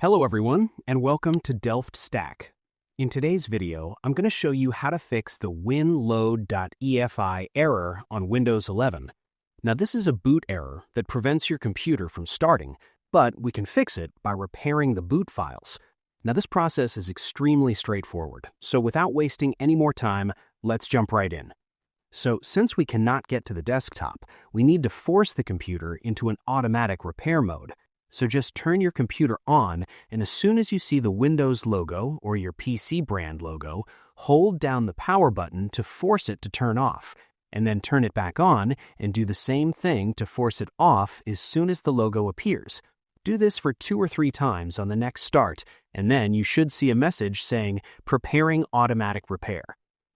Hello everyone, and welcome to DelftStack. In today's video, I'm going to show you how to fix the winload.efi error on Windows 11. Now this is a boot error that prevents your computer from starting, but we can fix it by repairing the boot files. Now this process is extremely straightforward, so without wasting any more time, let's jump right in. So since we cannot get to the desktop, we need to force the computer into an automatic repair mode. So just turn your computer on, and as soon as you see the Windows logo or your PC brand logo, hold down the power button to force it to turn off, and then turn it back on and do the same thing to force it off as soon as the logo appears. Do this for 2 or 3 times on the next start, and then you should see a message saying, "Preparing automatic repair."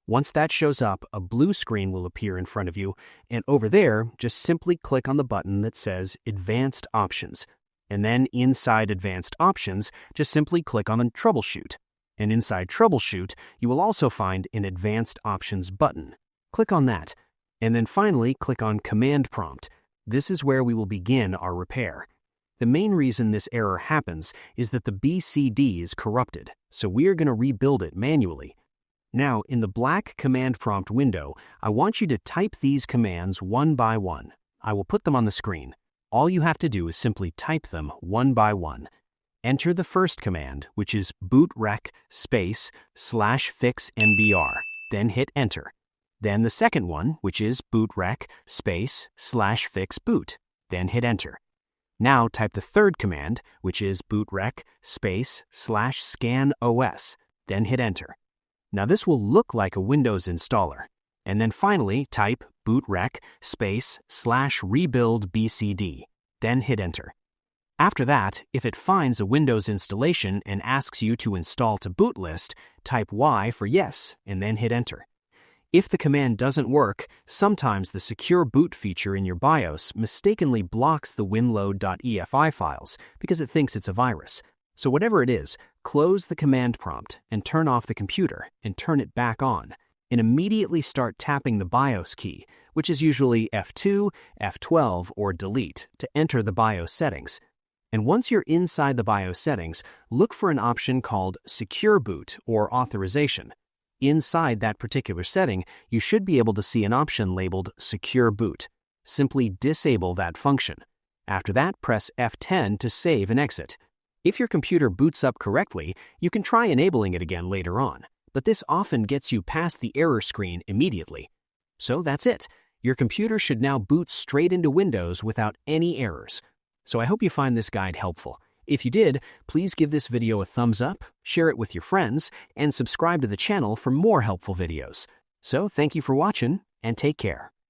Once that shows up, a blue screen will appear in front of you, and over there, just simply click on the button that says Advanced Options. And then inside Advanced Options, just simply click on the Troubleshoot. And inside Troubleshoot, you will also find an Advanced Options button. Click on that. And then finally, click on Command Prompt. This is where we will begin our repair. The main reason this error happens is that the BCD is corrupted, so we are going to rebuild it manually. Now, in the black Command Prompt window, I want you to type these commands one by one. I will put them on the screen. All you have to do is simply type them one by one. Enter the first command, which is bootrec /fix mbr, then hit enter. Then the second one, which is bootrec /fixboot, then hit enter. Now type the third command, which is bootrec /scanos, then hit enter. Now this will look like a Windows installer. And then finally type bootrec /rebuild bcd, then hit enter. After that, if it finds a Windows installation and asks you to install to boot list, type Y for yes, and then hit enter. If the command doesn't work, sometimes the secure boot feature in your BIOS mistakenly blocks the winload.efi files because it thinks it's a virus. So whatever it is, close the command prompt and turn off the computer and turn it back on. And immediately start tapping the BIOS key, which is usually F2, F12, or delete, to enter the BIOS settings. And once you're inside the BIOS settings, look for an option called Secure Boot or Authorization. Inside that particular setting, you should be able to see an option labeled Secure Boot. Simply disable that function. After that, press F10 to save and exit. If your computer boots up correctly, you can try enabling it again later on. But this often gets you past the error screen immediately. So that's it. Your computer should now boot straight into Windows without any errors. So I hope you find this guide helpful. If you did, please give this video a thumbs up, share it with your friends, and subscribe to the channel for more helpful videos. So thank you for watching, and take care.